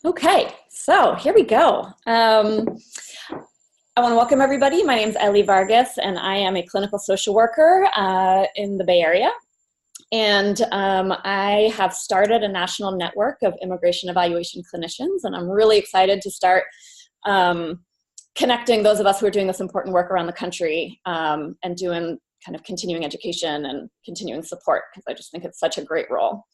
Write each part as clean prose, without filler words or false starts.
Okay, so here we go. I want to welcome everybody. My name is Ellie Vargas, and I am a clinical social worker in the Bay Area. And I have started a national network of immigration evaluation clinicians, and I'm really excited to start connecting those of us who are doing this important work around the country and doing kind of continuing education and continuing support, because I just think it's such a great role.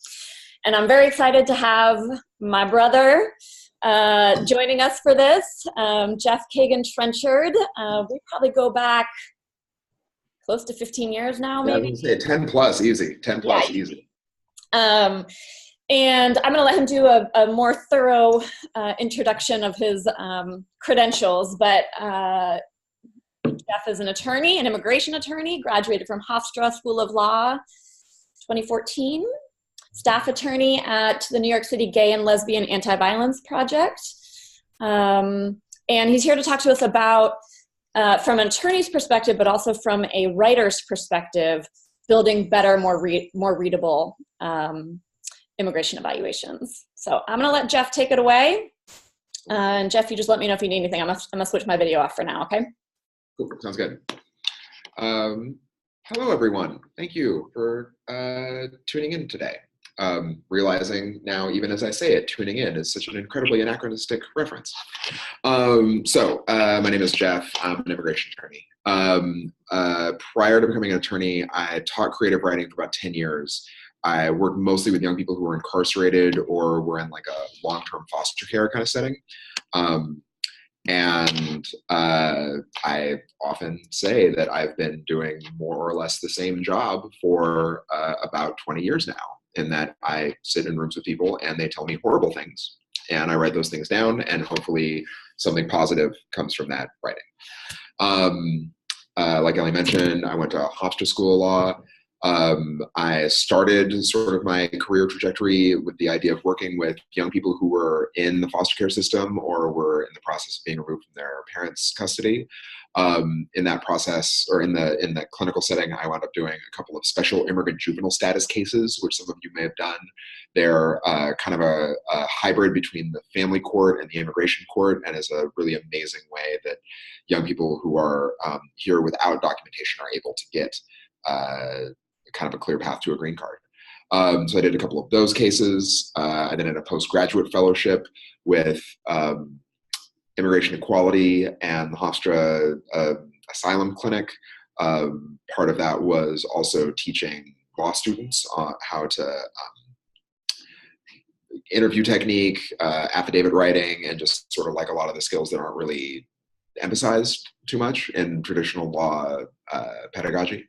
And I'm very excited to have my brother joining us for this, Geoff Kagan-Trenchard. We probably go back close to 15 years now, maybe. Yeah, I was going to say 10 plus, easy. 10 plus, yeah, easy. And I'm going to let him do a more thorough introduction of his credentials. But Geoff is an attorney, an immigration attorney, graduated from Hofstra School of Law 2014. Staff attorney at the New York City Gay and Lesbian Anti-Violence Project. And he's here to talk to us about, from an attorney's perspective, but also from a writer's perspective, building better, more readable immigration evaluations. So I'm gonna let Geoff take it away. And Geoff, you just let me know if you need anything. I'm gonna switch my video off for now, okay? Cool, sounds good. Hello, everyone. Thank you for tuning in today. Realizing now, even as I say it, tuning in is such an incredibly anachronistic reference. My name is Geoff. I'm an immigration attorney. Prior to becoming an attorney, I taught creative writing for about 10 years. I worked mostly with young people who were incarcerated or were in like a long-term foster care kind of setting. I often say that I've been doing more or less the same job for about 20 years now, in that I sit in rooms with people and they tell me horrible things. And I write those things down, and hopefully something positive comes from that writing. Like Ellie mentioned, I went to Hofstra School of Law. I started sort of my career trajectory with the idea of working with young people who were in the foster care system or were in the process of being removed from their parents' custody. In that process, or in the clinical setting, I wound up doing a couple of special immigrant juvenile status cases, which some of you may have done. They're kind of a hybrid between the family court and the immigration court, and is a really amazing way that young people who are here without documentation are able to get kind of a clear path to a green card. So I did a couple of those cases. I then did a postgraduate fellowship with Immigration Equality and the Hofstra Asylum Clinic. Part of that was also teaching law students how to interview technique, affidavit writing, and just sort of like a lot of the skills that aren't really emphasized too much in traditional law pedagogy.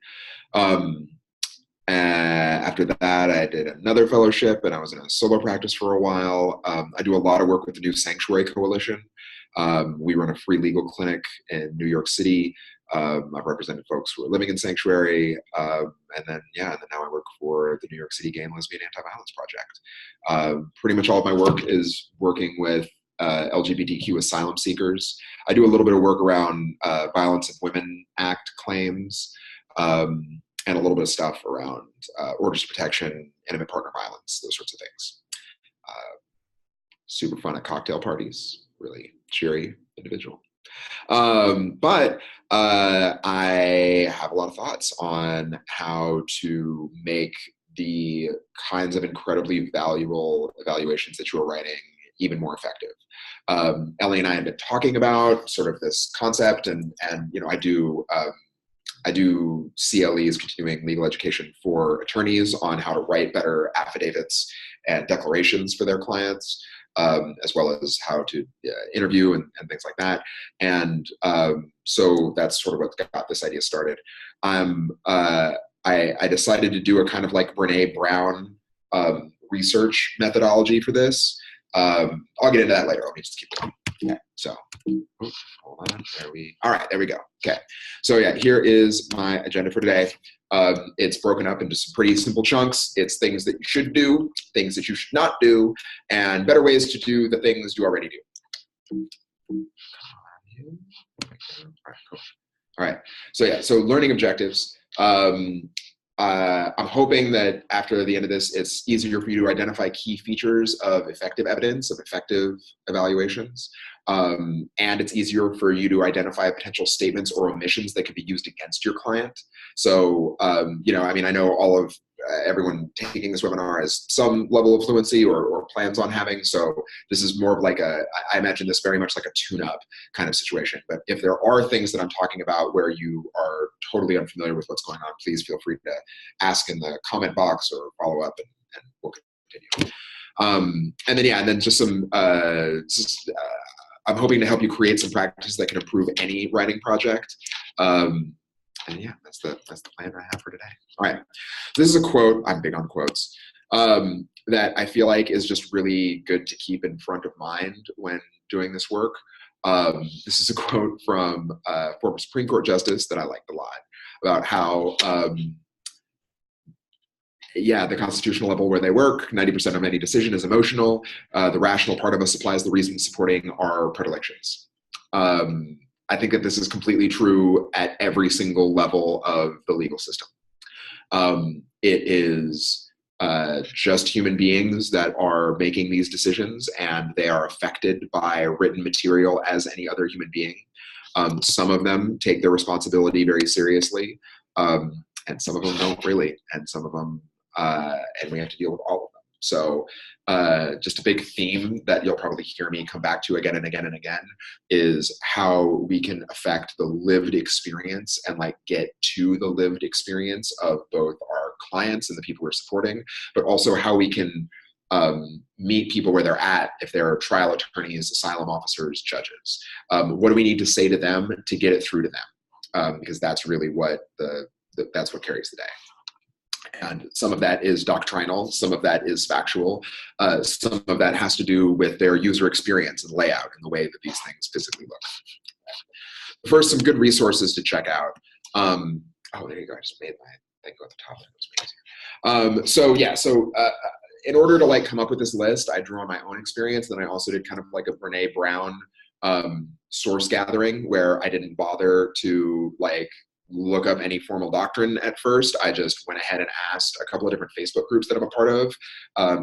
After that, I did another fellowship, and I was in a solo practice for a while. I do a lot of work with the New Sanctuary Coalition. We run a free legal clinic in New York City. I've represented folks who are living in sanctuary, and then now I work for the New York City Gay and Lesbian Anti-Violence Project. Pretty much all of my work is working with LGBTQ asylum seekers. I do a little bit of work around Violence of Women Act claims, and a little bit of stuff around orders of protection, intimate partner violence, those sorts of things. Super fun at cocktail parties, really cheery individual. But I have a lot of thoughts on how to make the kinds of incredibly valuable evaluations that you are writing even more effective. Ellie and I have been talking about sort of this concept, and I do CLEs, continuing legal education for attorneys, on how to write better affidavits and declarations for their clients, as well as how to interview and things like that. And so that's sort of what got this idea started. I decided to do a kind of like Brene Brown research methodology for this. I'll get into that later. Let me just keep going. Okay, so hold on. All right, there we go. Okay, so yeah, here is my agenda for today. It's broken up into some pretty simple chunks. It's things that you should do, things that you should not do, and better ways to do the things you already do. All right, cool. All right, so yeah, so learning objectives. I'm hoping that after the end of this, it's easier for you to identify key features of effective evidence, of effective evaluations. And it's easier for you to identify potential statements or omissions that could be used against your client. So, you know, I mean, I know all of everyone taking this webinar has some level of fluency or plans on having. So this is more of like I imagine this very much like a tune-up kind of situation. But if there are things that I'm talking about where you are totally unfamiliar with what's going on, please feel free to ask in the comment box or follow up, and we'll continue. And then, yeah, and then just some, I'm hoping to help you create some practices that can improve any writing project. And yeah, that's the plan I have for today. All right, this is a quote. I'm big on quotes. That I feel like is just really good to keep in front of mind when doing this work. This is a quote from a former Supreme Court justice that I liked a lot about how, yeah, the constitutional level where they work, 90% of any decision is emotional. The rational part of us supplies the reasons supporting our predilections. I think that this is completely true at every single level of the legal system. It is just human beings that are making these decisions, and they are affected by written material as any other human being. Some of them take their responsibility very seriously, and some of them don't really, and some of them, and we have to deal with all of them. So just a big theme that you'll probably hear me come back to again and again and again is how we can affect the lived experience and like get to the lived experience of both our clients and the people we're supporting, but also how we can meet people where they're at, if they're trial attorneys, asylum officers, judges. What do we need to say to them to get it through to them? Because that's really what that's what carries the day. And some of that is doctrinal, some of that is factual, some of that has to do with their user experience and layout and the way that these things physically look. First, some good resources to check out. Oh, there you go, I just made my thing go at the top. That was amazing. So in order to like come up with this list, I drew on my own experience. Then I also did kind of like a Brene Brown source gathering where I didn't bother to like look up any formal doctrine at first. I just went ahead and asked a couple of different Facebook groups that I'm a part of,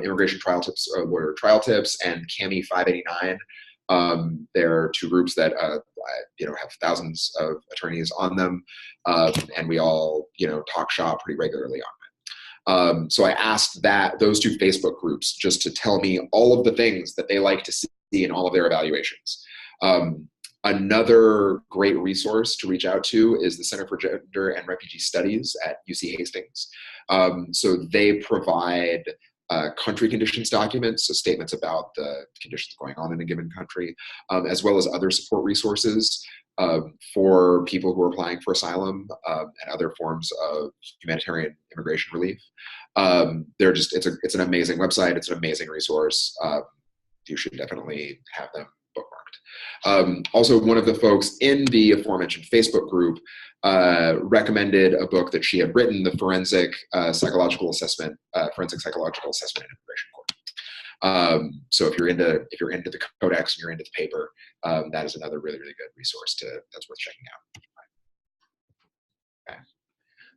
Immigration Trial Tips, Lawyer Trial Tips, and CAMI 589. They're two groups that have thousands of attorneys on them, and we all talk shop pretty regularly on it. So I asked those two Facebook groups just to tell me all of the things that they like to see in all of their evaluations. Another great resource to reach out to is the Center for Gender and Refugee Studies at UC Hastings. So they provide country conditions documents, so statements about the conditions going on in a given country, as well as other support resources for people who are applying for asylum and other forms of humanitarian immigration relief. It's an amazing website. It's an amazing resource. You should definitely have them bookmarked. Also, one of the folks in the aforementioned Facebook group recommended a book that she had written, the Forensic Psychological Assessment in Immigration Court. So if you're into the codex and you're into the paper, that is another really, really good resource that's worth checking out. Okay.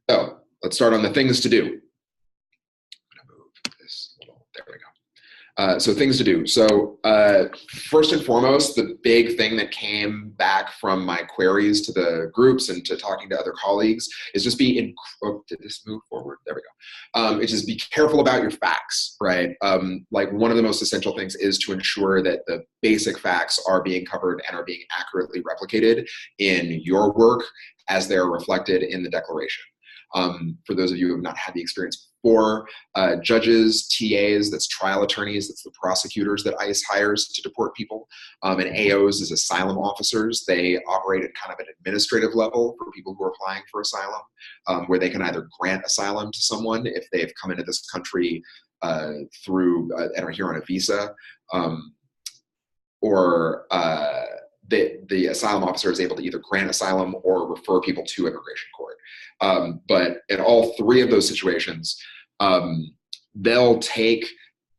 So let's start on the things to do. I'm gonna move this little, there we go. So things to do. So first and foremost, the big thing that came back from my queries to the groups and to talking to other colleagues is just did this move forward? There we go. It's just be careful about your facts, right? Like one of the most essential things is to ensure that the basic facts are being covered and are being accurately replicated in your work as they're reflected in the declaration. For those of you who have not had the experience before, judges, TAs, that's trial attorneys, that's the prosecutors that ICE hires to deport people, and AOs is asylum officers. They operate at kind of an administrative level for people who are applying for asylum, where they can either grant asylum to someone if they've come into this country through and are here on a visa, or the asylum officer is able to either grant asylum or refer people to immigration court. But in all three of those situations, they'll take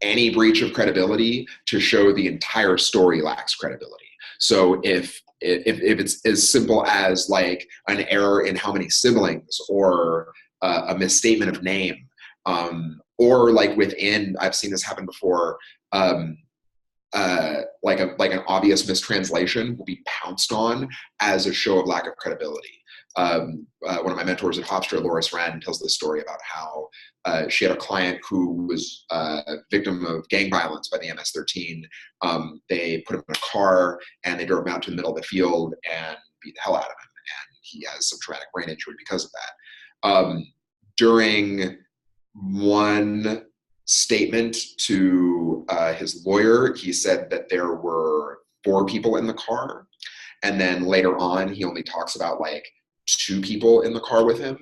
any breach of credibility to show the entire story lacks credibility. So if it's as simple as like an error in how many siblings or a misstatement of name, or like within, I've seen this happen before, like an obvious mistranslation will be pounced on as a show of lack of credibility. One of my mentors at Hofstra, Loris Wren, tells this story about how she had a client who was a victim of gang violence by the MS-13. They put him in a car and they drove him out to the middle of the field and beat the hell out of him. And he has some traumatic brain injury because of that. During one statement to his lawyer, he said that there were 4 people in the car. And then later on, he only talks about like 2 people in the car with him.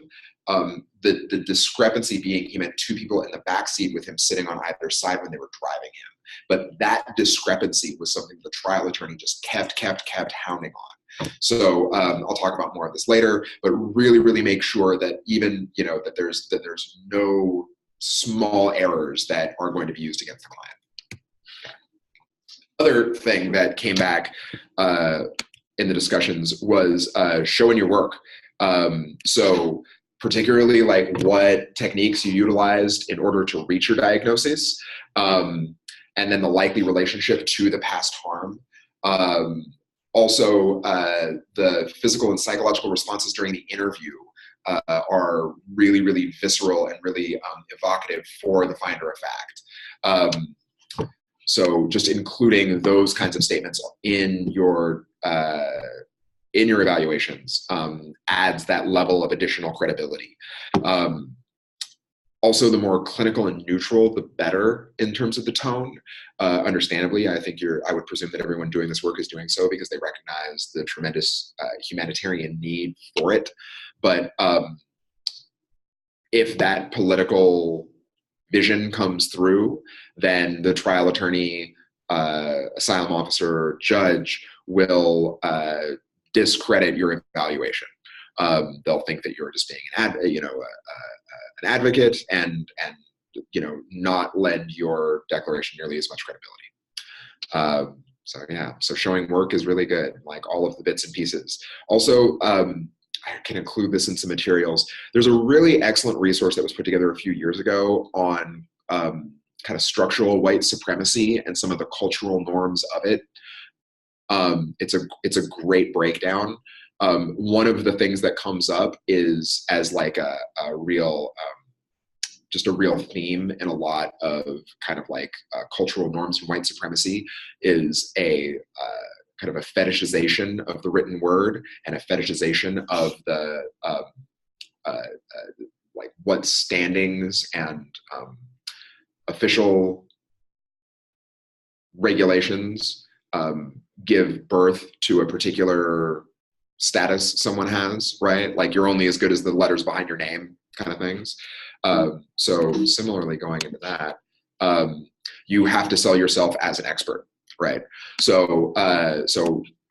The discrepancy being he meant 2 people in the back seat with him sitting on either side when they were driving him. But that discrepancy was something the trial attorney just kept hounding on. So I'll talk about more of this later, but really, really make sure that even, you know, that there's no small errors that are going to be used against the client. Other thing that came back in the discussions was showing your work. So particularly like what techniques you utilized in order to reach your diagnosis, and then the likely relationship to the past harm. Also, the physical and psychological responses during the interview are really, really visceral and really evocative for the finder of fact. So just including those kinds of statements in your evaluations adds that level of additional credibility. Also, the more clinical and neutral, the better in terms of the tone. Understandably, I think I would presume that everyone doing this work is doing so because they recognize the tremendous humanitarian need for it. But if that political vision comes through, then the trial attorney, asylum officer, judge will discredit your evaluation. They'll think that you're just being an advocate and not lend your declaration nearly as much credibility. So showing work is really good, like all of the bits and pieces. Also, I can include this in some materials. There's a really excellent resource that was put together a few years ago on kind of structural white supremacy and some of the cultural norms of it. It's a great breakdown. One of the things that comes up is as like a real theme in a lot of kind of like cultural norms and white supremacy is a kind of a fetishization of the written word and a fetishization of the like what standings and official regulations give birth to a particular status someone has, right? Like you're only as good as the letters behind your name kind of things. So similarly going into that, you have to sell yourself as an expert, right? So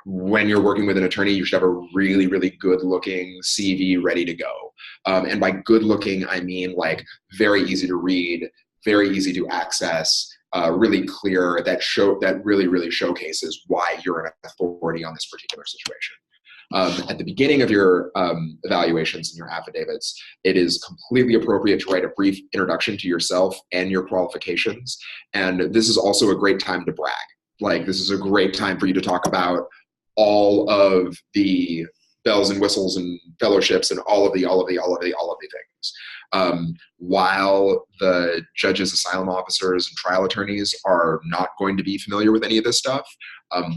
when you're working with an attorney, you should have a really, really good looking CV ready to go. And by good looking, I mean like very easy to read, very easy to access, really clear, that really, really showcases why you're an authority on this particular situation. At the beginning of your evaluations and your affidavits, it is completely appropriate to write a brief introduction to yourself and your qualifications. And this is also a great time to brag. Like this is a great time for you to talk about all of the bells and whistles and fellowships and all of the things. While the judges, asylum officers, and trial attorneys are not going to be familiar with any of this stuff,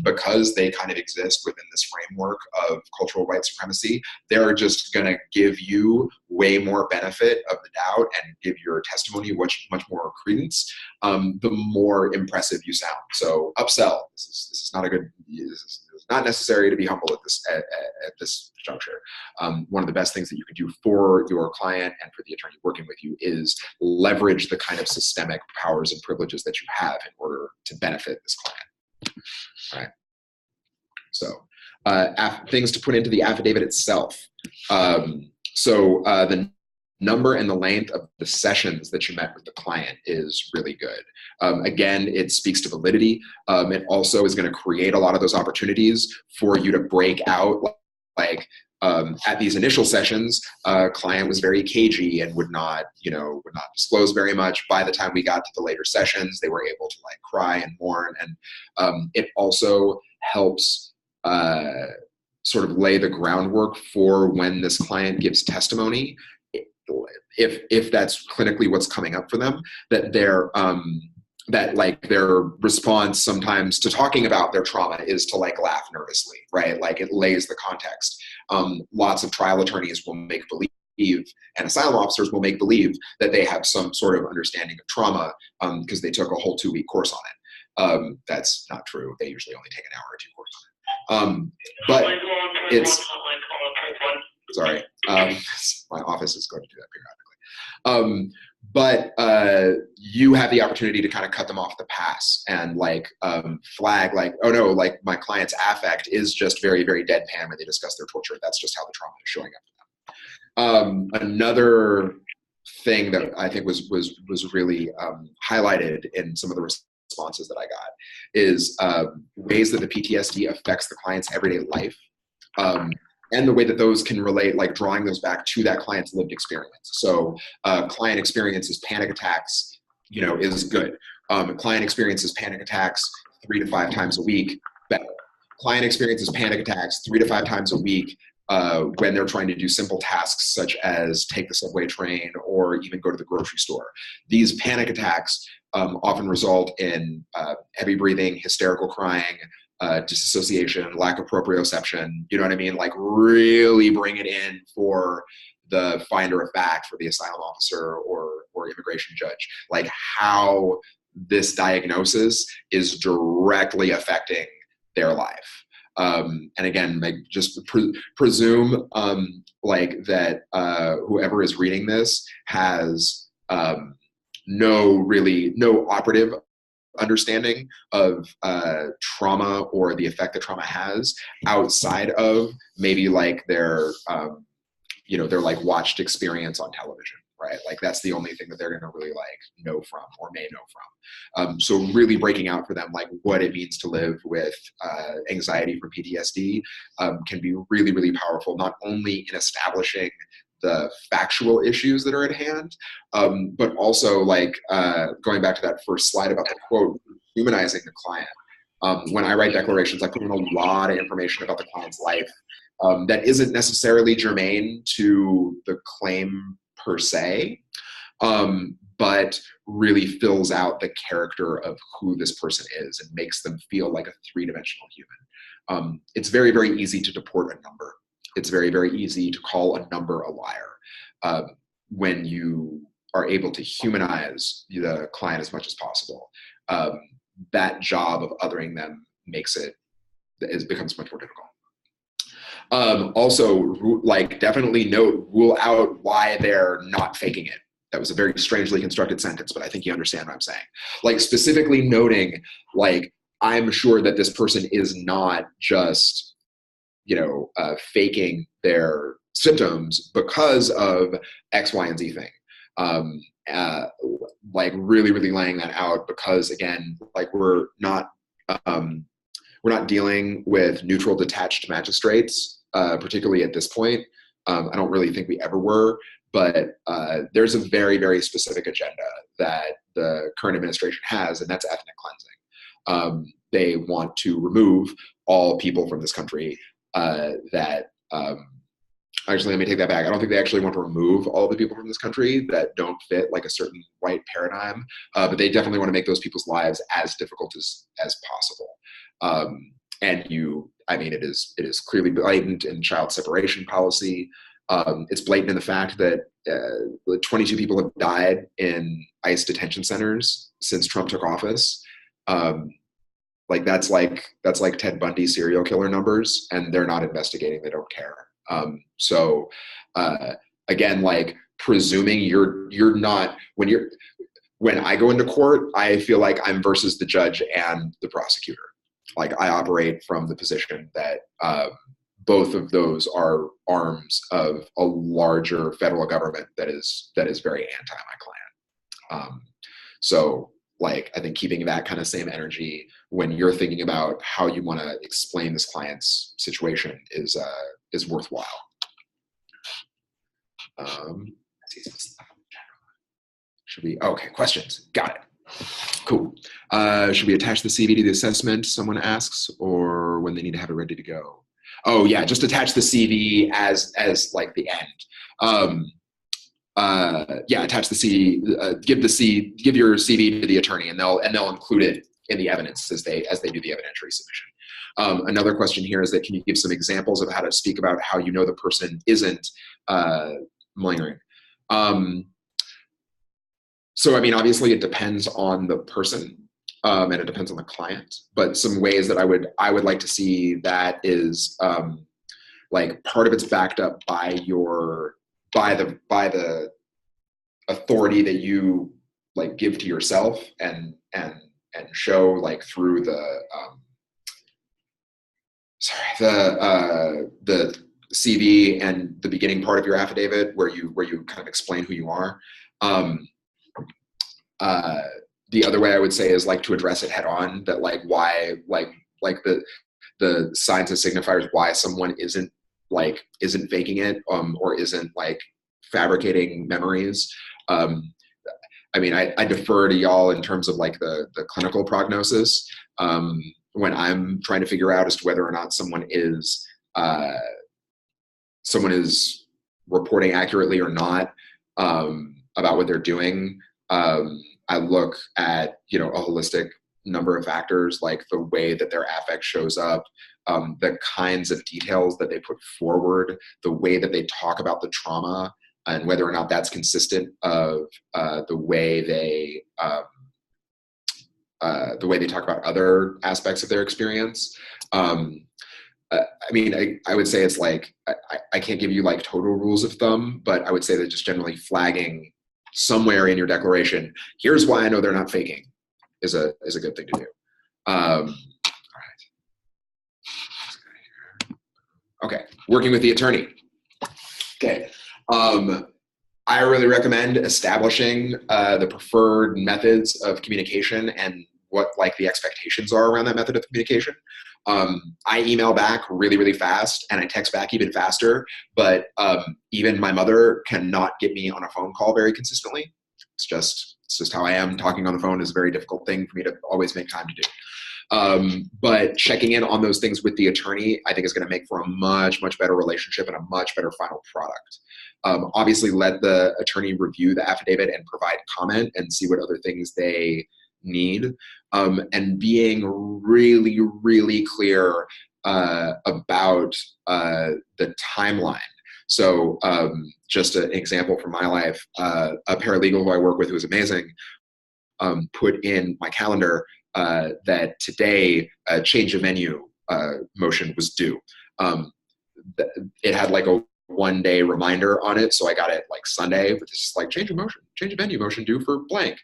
because they kind of exist within this framework of cultural white supremacy, they're just going to give you way more benefit of the doubt and give your testimony much more credence, the more impressive you sound. So upsell. This is not a good. This is not necessary to be humble at this juncture. One of the best things that you can do for your client and for the attorney working with you is leverage the kind of systemic powers and privileges that you have in order to benefit this client. All right. So things to put into the affidavit itself. The number and the length of the sessions that you met with the client is really good. Again, it speaks to validity. It also is going to create a lot of those opportunities for you to break out like At these initial sessions, client was very cagey and would not disclose very much. By the time we got to the later sessions, they were able to like cry and mourn. And it also helps sort of lay the groundwork for when this client gives testimony, if that's clinically what's coming up for them, that that like their response sometimes to talking about their trauma is to like laugh nervously, right? Like it lays the context. Lots of trial attorneys will make believe, and asylum officers will make believe that they have some sort of understanding of trauma because they took a whole 2-week course on it. That's not true. They usually only take an hour or 2 course on it. But it's, sorry, my office is going to do that periodically. But you have the opportunity to kind of cut them off the pass and like flag like, oh no, like my client's affect is just very, very deadpan when they discuss their torture. That's just how the trauma is showing up for them. Another thing that I think was really highlighted in some of the responses that I got is ways that the PTSD affects the client's everyday life. And the way that those can relate, like drawing those back to that client's lived experience. So client experiences panic attacks, is good. Client experiences panic attacks 3 to 5 times a week, better. Client experiences panic attacks 3 to 5 times a week when they're trying to do simple tasks such as take the subway train or even go to the grocery store. These panic attacks often result in heavy breathing, hysterical crying, disassociation, lack of proprioception, you know what I mean? Like really bring it in for the finder of fact, for the asylum officer or immigration judge, like how this diagnosis is directly affecting their life. And again, like just presume like that whoever is reading this has no operative understanding of trauma or the effect that trauma has outside of maybe like their like watched experience on television, right? Like that's the only thing that they're going to really like know from or may know from. So really breaking out for them like what it means to live with anxiety from PTSD can be really, really powerful, not only in establishing the factual issues that are at hand, but also like going back to that first slide about the quote, humanizing the client. When I write declarations, I put in a lot of information about the client's life that isn't necessarily germane to the claim per se, but really fills out the character of who this person is and makes them feel like a 3-dimensional human. It's very, very easy to deport a number. It's very, very easy to call a number a liar. When you are able to humanize the client as much as possible, that job of othering them becomes much more difficult. Also, like definitely rule out why they're not faking it. That was a very strangely constructed sentence, but I think you understand what I'm saying. Like specifically noting, like, I'm sure that this person is not just faking their symptoms because of X, Y, and Z thing. Like really, really laying that out because again, like we're not dealing with neutral, detached magistrates, particularly at this point. I don't really think we ever were, but there's a very, very specific agenda that the current administration has, and that's ethnic cleansing. They want to remove all people from this country actually, let me take that back. I don't think they actually want to remove all the people from this country that don't fit like a certain white paradigm, but they definitely want to make those people's lives as difficult as possible. And it is clearly blatant in child separation policy. It's blatant in the fact that 22 people have died in ICE detention centers since Trump took office. Like that's like Ted Bundy serial killer numbers, and they're not investigating. They don't care. So again, like presuming you're not, when I go into court, I feel like I'm versus the judge and the prosecutor. Like I operate from the position that both of those are arms of a larger federal government that is very anti my client. So like, I think keeping that kind of same energy when you're thinking about how you want to explain this client's situation is worthwhile. Should we, okay, questions, got it. Cool. Should we attach the CV to the assessment, someone asks, or when they need to have it ready to go? Oh yeah, just attach the CV as like the end. Yeah, attach the CV, give your CV to the attorney, and they'll include it in the evidence as they do the evidentiary submission. Another question here is that can you give some examples of how to speak about how you know the person isn't malingering? So I mean, obviously it depends on the person, and it depends on the client. But some ways that I would like to see that is like part of it's backed up by the authority that you like give to yourself and show like through the CV and the beginning part of your affidavit where you kind of explain who you are. The other way I would say is like to address it head on, that like why like the signs and signifiers why someone isn't faking it or isn't like fabricating memories. I mean, I defer to y'all in terms of like the clinical prognosis when I'm trying to figure out as to whether or not someone is reporting accurately or not about what they're doing. I look at, you know, a holistic number of factors, like the way that their affect shows up, the kinds of details that they put forward, the way that they talk about the trauma, and whether or not that's consistent of the way they talk about other aspects of their experience. I mean, I would say it's like, I can't give you like total rules of thumb, but I would say that just generally flagging somewhere in your declaration, here's why I know they're not faking, is a good thing to do. All right. Okay, working with the attorney. Okay. I really recommend establishing the preferred methods of communication and what like the expectations are around that method of communication. I email back really, really fast, and I text back even faster, but even my mother cannot get me on a phone call very consistently. It's just how I am. Talking on the phone is a very difficult thing for me to always make time to do. But checking in on those things with the attorney, I think is going to make for a much, much better relationship and a much better final product. Obviously, let the attorney review the affidavit and provide comment and see what other things they need, and being really, really clear about the timeline. So just an example from my life, a paralegal who I work with who is amazing put in my calendar that today a change of venue motion was due. It had like a one-day reminder on it, so I got it like Sunday with this like change of venue motion due for blank.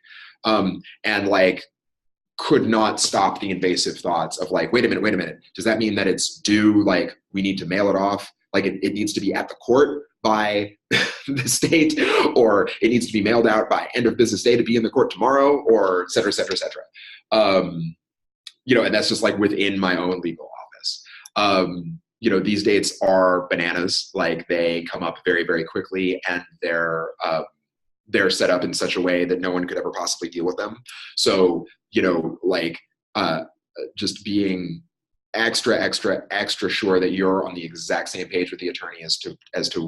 And like could not stop the invasive thoughts of like, wait a minute, does that mean that it's due, like we need to mail it off, like it needs to be at the court by the state, or it needs to be mailed out by end of business day to be in the court tomorrow, or et cetera, et cetera, et cetera. You know, and that's just like within my own legal office. You know, these dates are bananas, like they come up very, very quickly, and they're set up in such a way that no one could ever possibly deal with them. So, you know, like just being extra sure that you're on the exact same page with the attorney as to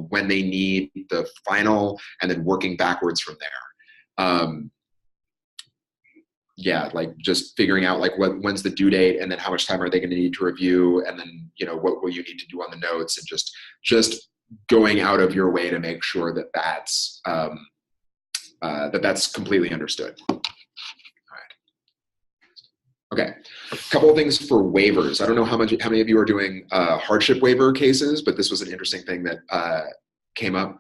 when they need the final, and then working backwards from there. Yeah, like just figuring out like when's the due date, and then how much time are they going to need to review, and then, you know, what will you need to do on the notes, and just going out of your way to make sure that that's completely understood. All right. Okay. A couple of things for waivers. I don't know how many of you are doing hardship waiver cases, but this was an interesting thing that came up.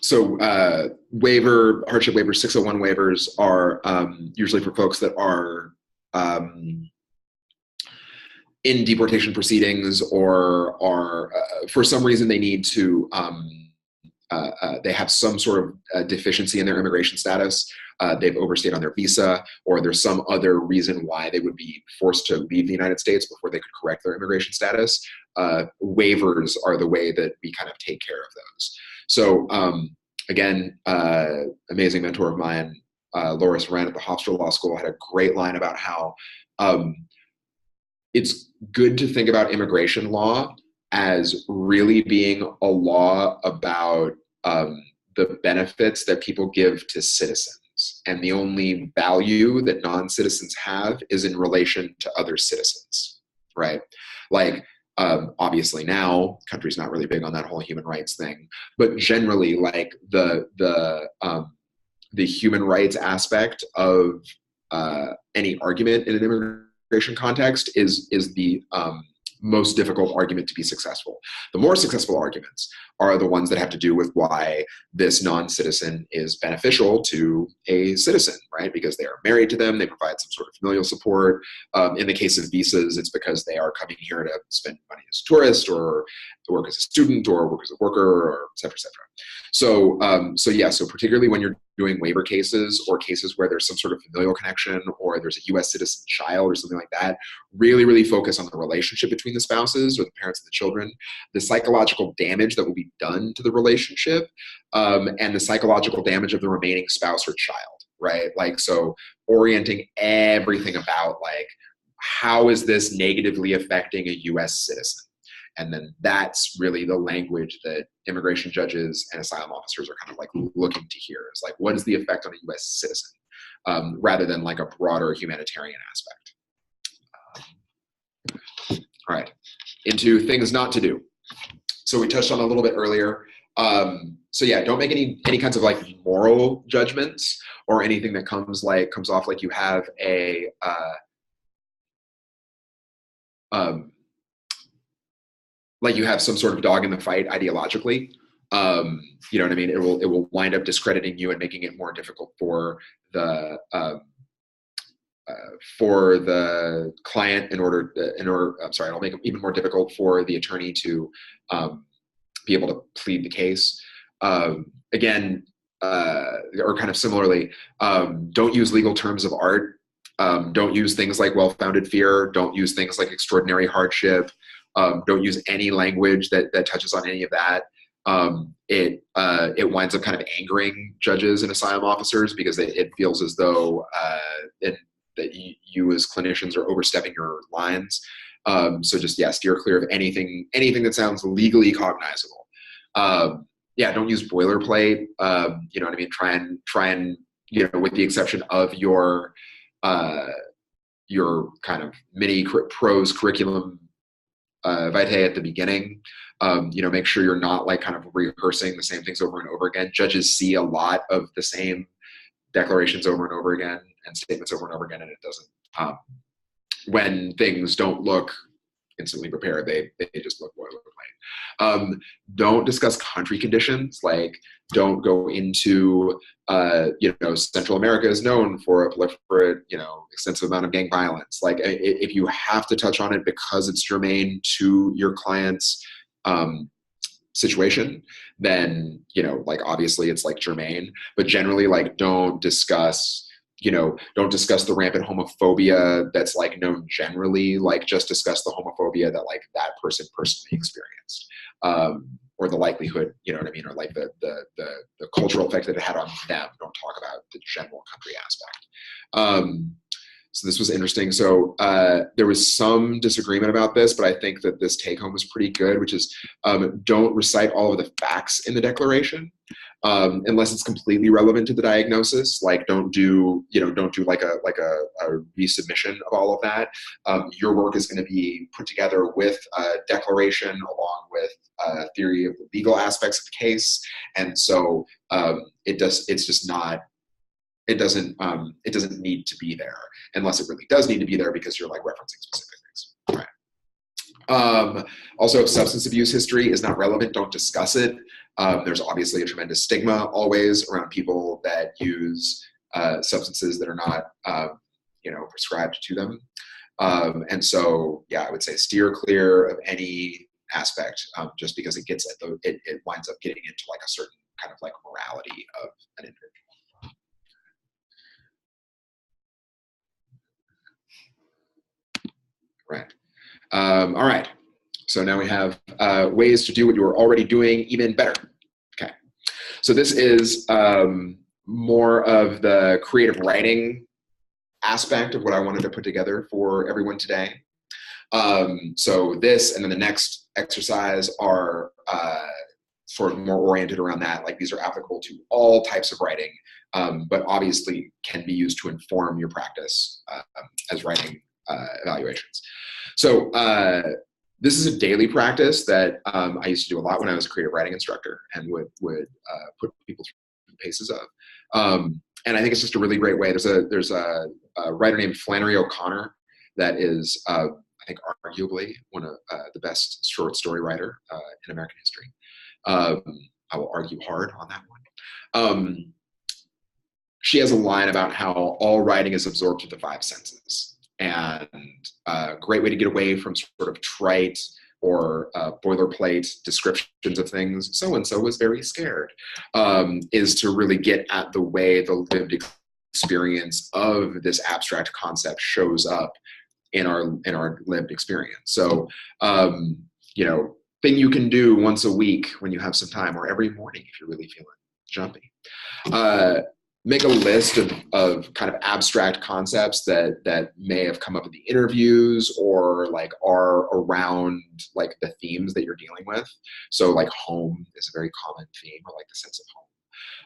So hardship waivers, 601 waivers are usually for folks that are in deportation proceedings, or for some reason they need to they have some sort of deficiency in their immigration status. They've overstayed on their visa, or there's some other reason why they would be forced to leave the United States before they could correct their immigration status. Waivers are the way that we kind of take care of those. So again, amazing mentor of mine, Loris Wren at the Hofstra Law School, had a great line about how it's good to think about immigration law as really being a law about the benefits that people give to citizens. And the only value that non-citizens have is in relation to other citizens, right? Like, obviously now, country's not really big on that whole human rights thing, but generally, like the human rights aspect of any argument in an immigration context is the most difficult argument to be successful. The more successful arguments are the ones that have to do with why this non-citizen is beneficial to a citizen, right? Because they are married to them, they provide some sort of familial support. In the case of visas, it's because they are coming here to spend money as a tourist, or work as a student, or work as a worker, or et cetera, et cetera. So particularly when you're doing waiver cases, or cases where there's some sort of familial connection, or there's a US citizen child or something like that, really, really focus on the relationship between the spouses or the parents and the children, the psychological damage that will be done to the relationship, and the psychological damage of the remaining spouse or child, right? Like, so orienting everything about, like, how is this negatively affecting a US citizen? And then that's really the language that immigration judges and asylum officers are kind of like looking to hear. Is like, what is the effect on a US citizen? Rather than like a broader humanitarian aspect. All right, into things not to do. So we touched on a little bit earlier. So yeah, don't make any kinds of like moral judgments or anything that comes off like you have a like you have some sort of dog in the fight ideologically. You know what I mean? It will wind up discrediting you and making it more difficult for the client it'll make it even more difficult for the attorney to be able to plead the case. Again, or kind of similarly, don't use legal terms of art. Don't use things like well-founded fear. Don't use things like extraordinary hardship. Don't use any language that touches on any of that. It winds up kind of angering judges and asylum officers because it feels as though that you as clinicians are overstepping your lines. So just, steer clear of anything that sounds legally cognizable. Don't use boilerplate. You know what I mean? Try and with the exception of your kind of mini prose curriculum vitae at the beginning, make sure you're not like kind of rehearsing the same things over and over again. Judges see a lot of the same declarations over and over again and statements over and over again, and it doesn't. When things don't look instantly prepared, they just look boilerplate. Don't discuss country conditions. Like, don't go into Central America is known for a proliferate, extensive amount of gang violence. Like, if you have to touch on it because it's germane to your client's situation, then obviously it's like germane. But generally, like, don't discuss the rampant homophobia that's like known generally. Like, just discuss the homophobia that like that person personally experienced, or the likelihood, or like the cultural effect that it had on them. Don't talk about the general country aspect. So this was interesting. So there was some disagreement about this, but I think that this take home was pretty good, which is don't recite all of the facts in the declaration unless it's completely relevant to the diagnosis. Like, don't do like a resubmission of all of that. Your work is going to be put together with a declaration along with a theory of the legal aspects of the case, and so it doesn't need to be there unless it really does need to be there because you're like referencing specific things. All right. Also, substance abuse history is not relevant. Don't discuss it. There's obviously a tremendous stigma always around people that use substances that are not, prescribed to them. And so, I would say steer clear of any aspect, just because it gets at it winds up getting into like a certain kind of like morality of an individual. Right. All right. So now we have ways to do what you were already doing even better. Okay. So this is more of the creative writing aspect of what I wanted to put together for everyone today. So this and then the next exercise are sort of more oriented around that. Like these are applicable to all types of writing, but obviously can be used to inform your practice as writing evaluations. So this is a daily practice that I used to do a lot when I was a creative writing instructor and would put people through the paces of. And I think it's just a really great way. There's a writer named Flannery O'Connor that is, I think, arguably one of the best short story writer in American history. I will argue hard on that one. She has a line about how all writing is absorbed through the five senses. And a great way to get away from sort of trite or boilerplate descriptions of things, so-and-so was very scared, is to really get at the way the lived experience of this abstract concept shows up in our lived experience. So, you know, thing you can do once a week when you have some time, or every morning if you're really feeling jumpy. Make a list of kind of abstract concepts that may have come up in the interviews or like are around like the themes that you're dealing with. So like home is a very common theme, or like the sense of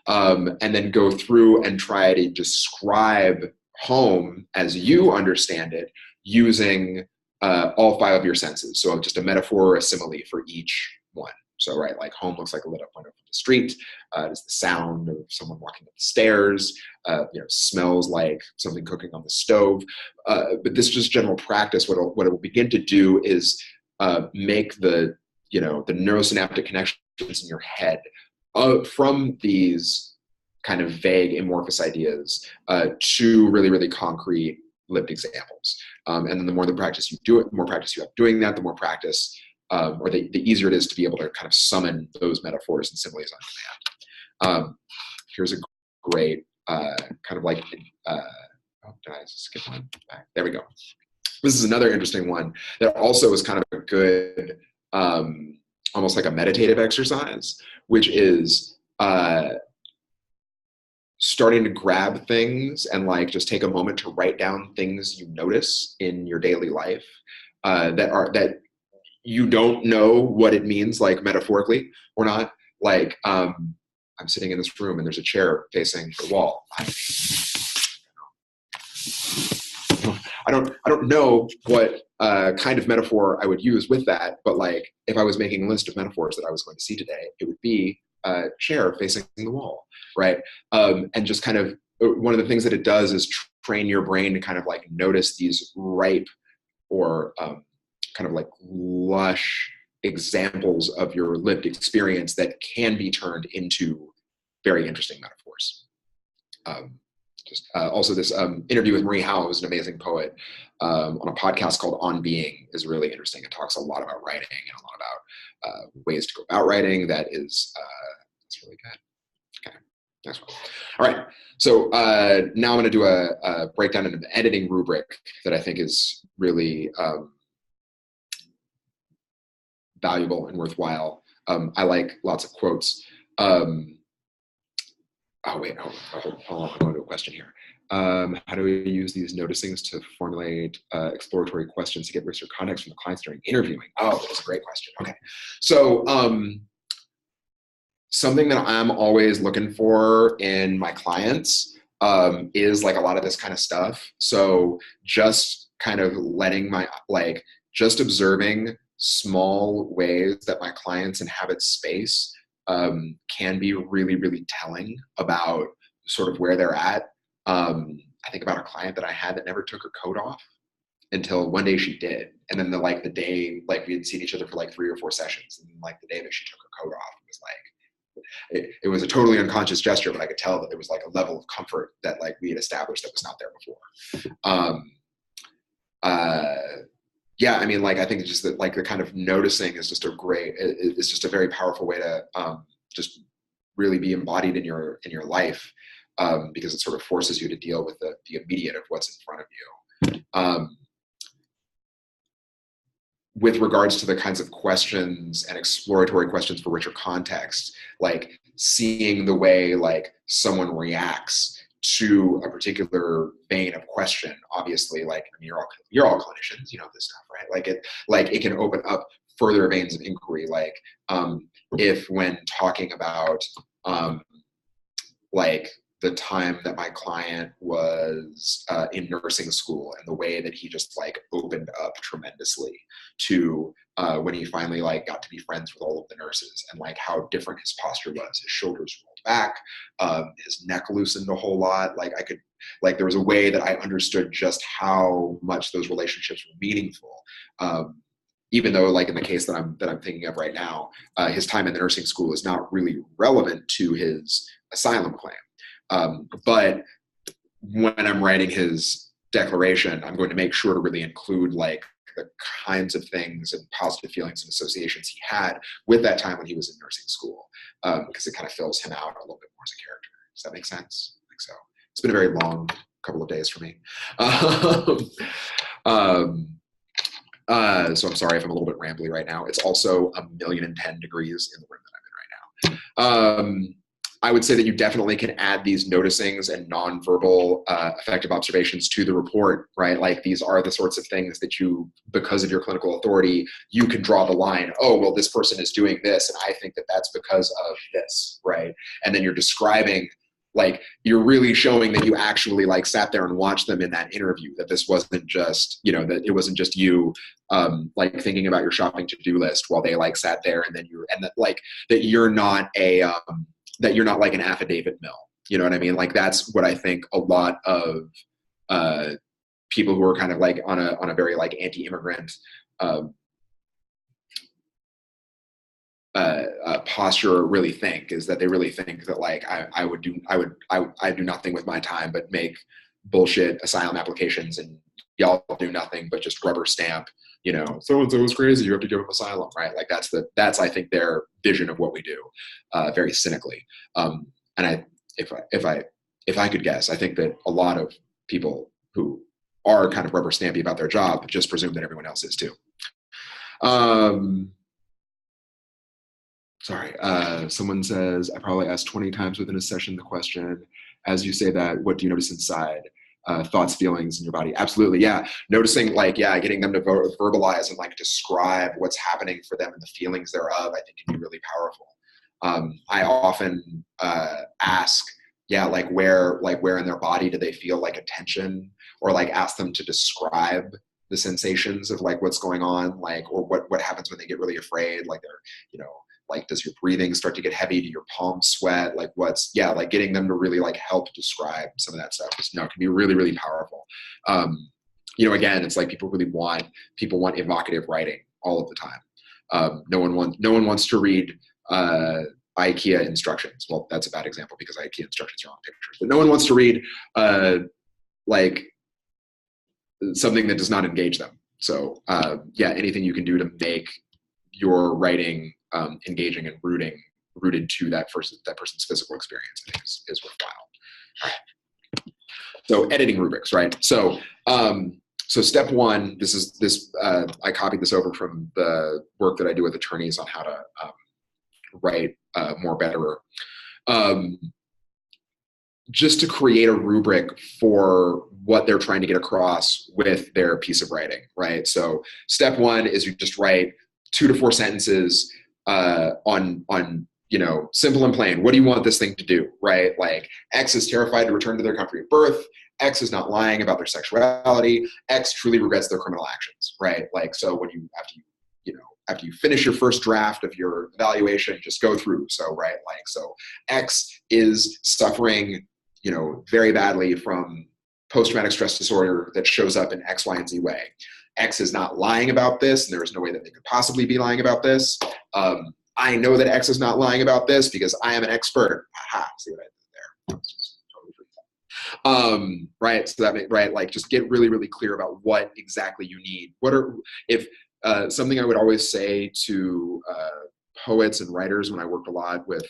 home. And then go through and try to describe home as you understand it using all five of your senses. So just a metaphor or a simile for each one. So, right, like home looks like a lit up window from the street. It's the sound of someone walking up the stairs. You know, smells like something cooking on the stove. But this is just general practice. What it will begin to do is make the neurosynaptic connections in your head from these kind of vague amorphous ideas to really, really concrete lived examples. And then the more practice you do it, the more practice you have doing that, the more practice or the easier it is to be able to kind of summon those metaphors and similes on command. Here's a great kind of like, did I skip one back? There we go. This is another interesting one that also is kind of a good, almost like a meditative exercise, which is starting to grab things and like just take a moment to write down things you notice in your daily life that you don't know what it means, like metaphorically or not. Like I'm sitting in this room and there's a chair facing the wall. I don't know what kind of metaphor I would use with that, but like if I was making a list of metaphors that I was going to see today, it would be a chair facing the wall, right? And just kind of one of the things that it does is train your brain to kind of like notice these ripe or kind of like lush examples of your lived experience that can be turned into very interesting metaphors. Also this interview with Marie Howe, who's an amazing poet, on a podcast called On Being is really interesting. It talks a lot about writing and a lot about ways to go about writing. That is that's really good. Okay, next one. All right, so now I'm going to do a breakdown in an editing rubric that I think is really valuable and worthwhile. I like lots of quotes. Hold on, I'm going to do a question here. How do we use these noticings to formulate exploratory questions to get richer context from the clients during interviewing? Oh, that's a great question. Okay, so something that I'm always looking for in my clients is like a lot of this kind of stuff. So just kind of letting just observing small ways that my clients inhabit space can be really, really telling about sort of where they're at. I think about a client that I had that never took her coat off until one day she did. And then the day, like we had seen each other for like 3 or 4 sessions. And like the day that she took her coat off, it was like, it was a totally unconscious gesture, but I could tell that there was like a level of comfort that like we had established that was not there before. yeah, I mean, like, I think it's just that, like, the kind of noticing is just it's just a very powerful way to just really be embodied in your life, because it sort of forces you to deal with the immediate of what's in front of you. With regards to the kinds of questions and exploratory questions for richer context, like seeing the way like someone reacts to a particular vein of question, obviously, like, I mean, you're all clinicians, you know this stuff, right? Like it can open up further veins of inquiry, like if when talking about like the time that my client was in nursing school and the way that he just like opened up tremendously to when he finally like got to be friends with all of the nurses, and like how different his posture was. His shoulders rolled back, his neck loosened a whole lot. Like I could, like there was a way that I understood just how much those relationships were meaningful. Even though, like in the case that I'm thinking of right now, his time in the nursing school is not really relevant to his asylum claim. But when I'm writing his declaration, I'm going to make sure to really include like the kinds of things and positive feelings and associations he had with that time when he was in nursing school, because it kind of fills him out a little bit more as a character. Does that make sense? I think so. It's been a very long couple of days for me. So I'm sorry if I'm a little bit rambly right now. It's also 1,010 degrees in the room that I'm in right now. I would say that you definitely can add these noticings and nonverbal affective observations to the report, right? Like these are the sorts of things that you, because of your clinical authority, you can draw the line. Oh, well, this person is doing this, and I think that that's because of this, right? And then you're describing, like, you're really showing that you actually like sat there and watched them in that interview, that this wasn't just, you know, that it wasn't just you like thinking about your shopping to-do list while they like sat there, and then and that like, that you're not that you're not like an affidavit mill. You know what I mean? Like that's what I think a lot of people who are kind of like on a very like anti-immigrant posture really think, is that they really think that like I do nothing with my time but make bullshit asylum applications, and y'all do nothing but just rubber stamp, you know, so-and-so is crazy, you have to give them asylum, right? Like that's I think their vision of what we do, very cynically. And if I could guess, I think that a lot of people who are kind of rubber stampy about their job just presume that everyone else is too. Sorry, someone says, I probably asked 20 times within a session the question, as you say that, what do you notice inside? Thoughts, feelings in your body. Absolutely, yeah. Noticing, like, yeah, getting them to verbalize and like describe what's happening for them and the feelings thereof, I think can be really powerful. I often ask, yeah, like where in their body do they feel like a tension, or like ask them to describe the sensations of like what's going on, like, or what happens when they get really afraid, like they're, you know, like, does your breathing start to get heavy? Do your palms sweat? Like like getting them to really like help describe some of that stuff is, can be really, really powerful. You know, again, it's like people want evocative writing all of the time. No one wants to read IKEA instructions. Well, that's a bad example because IKEA instructions are on pictures, but no one wants to read like something that does not engage them. So yeah, anything you can do to make your writing engaging and rooted to that person's physical experience, I think is worthwhile. All right. So editing rubrics, right? So so step one, I copied this over from the work that I do with attorneys on how to write more betterer. Just to create a rubric for what they're trying to get across with their piece of writing, right? So step one is you just write 2 to 4 sentences on you know, simple and plain. What do you want this thing to do, right? Like, X is terrified to return to their country of birth. X is not lying about their sexuality. X truly regrets their criminal actions, right? Like, so when after you finish your first draft of your evaluation, just go through. So, right, like, so X is suffering, you know, very badly from post-traumatic stress disorder that shows up in X, Y, and Z way. X is not lying about this, and there is no way that they could possibly be lying about this. I know that X is not lying about this because I am an expert. Aha, see what I did there? That was just totally Right. So that right, like just get really, really clear about what exactly you need. What are, if something I would always say to poets and writers when I worked a lot with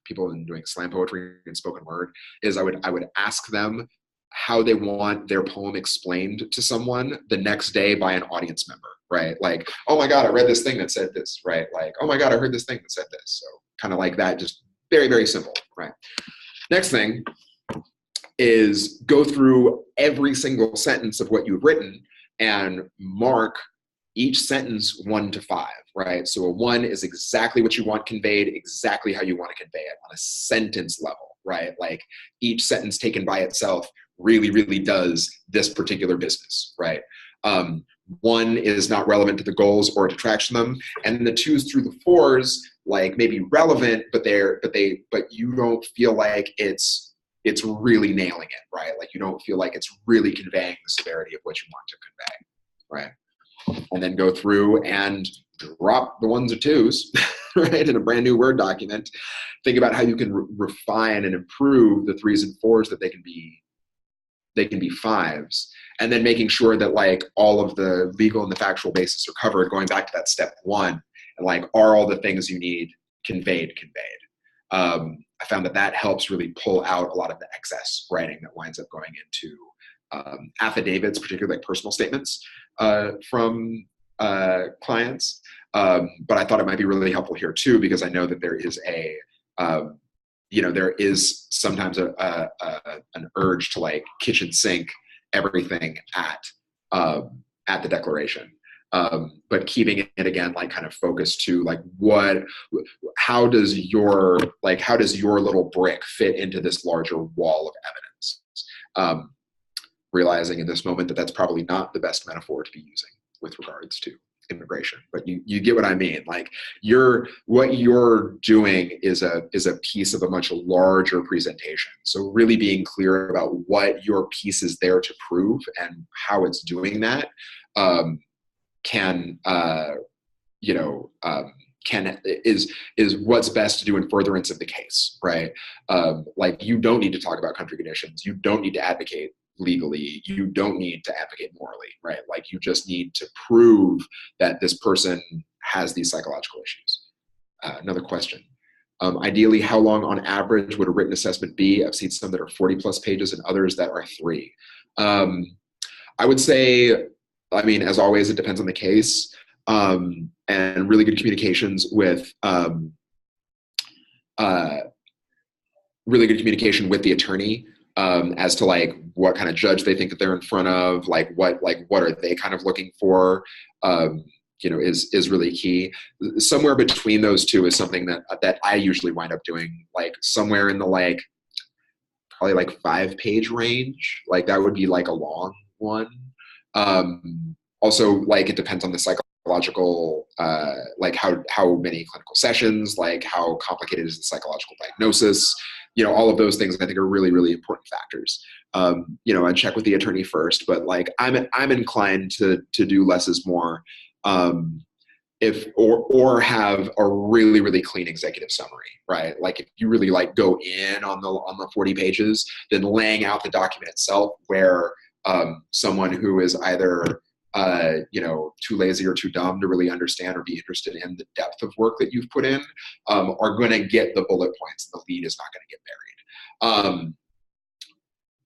people in doing slam poetry and spoken word is I would ask them how they want their poem explained to someone the next day by an audience member, right? Like, oh my God, I read this thing that said this, right? Like, oh my God, I heard this thing that said this. So kind of like that, just very, very simple, right? Next thing is go through every single sentence of what you've written and mark each sentence 1 to 5, right? So a 1 is exactly what you want conveyed, exactly how you want to convey it on a sentence level, right? Like each sentence taken by itself really, really does this particular business, right? 1 is not relevant to the goals or detracts from them, and the 2s through the 4s like maybe relevant, but you don't feel like it's really nailing it, right? Like you don't feel like it's really conveying the severity of what you want to convey, right? And then go through and drop the 1s or 2s, right, in a brand new Word document. Think about how you can refine and improve the 3s and 4s that they can be 5s, and then making sure that like all of the legal and the factual basis are covered, going back to that step 1, and like, are all the things you need conveyed. I found that helps really pull out a lot of the excess writing that winds up going into affidavits, particularly like personal statements from clients. But I thought it might be really helpful here too, because I know that there is there is sometimes an urge to like kitchen sink everything at the declaration. But keeping it again, like kind of focused to like how does your little brick fit into this larger wall of evidence? Realizing in this moment that that's probably not the best metaphor to be using with regards to immigration, but you get what I mean. Like what you're doing is a piece of a much larger presentation. So really being clear about what your piece is there to prove and how it's doing that is what's best to do in furtherance of the case, right? Like you don't need to talk about country conditions. You don't need to advocate legally. You don't need to advocate morally, right? Like you just need to prove that this person has these psychological issues. Another question. Ideally, how long on average would a written assessment be? I've seen some that are 40 plus pages and others that are 3. I would say, I mean, as always, it depends on the case, and really good communications with the attorney as to like what kind of judge they think that they're in front of, like what are they kind of looking for, is really key. Somewhere between those two is something that I usually wind up doing, like somewhere in the probably 5-page range. Like that would be like a long one. Also, like it depends on the psychological, like how many clinical sessions, like how complicated is the psychological diagnosis, all of those things I think are really, really important factors. I'd check with the attorney first, but like I'm inclined to do less is more, or have a really, really clean executive summary, right? Like if you really like go in on the 40 pages, then laying out the document itself where someone who is either too lazy or too dumb to really understand or be interested in the depth of work that you've put in, are going to get the bullet points, and the lead is not going to get buried.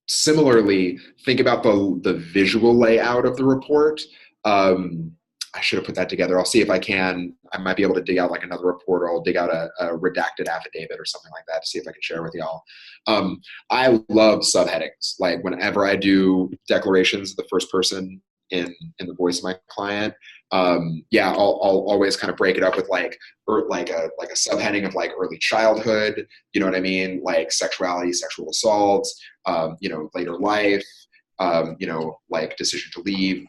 Similarly, think about the visual layout of the report. I should have put that together. I'll see if I can. I might be able to dig out like another report, or I'll dig out a redacted affidavit or something like that to see if I can share with y'all. I love subheadings. Like whenever I do declarations, the first person in the voice of my client, I'll always kind of break it up with like a subheading of like early childhood, you know what I mean? Like sexuality, sexual assaults, later life, like decision to leave,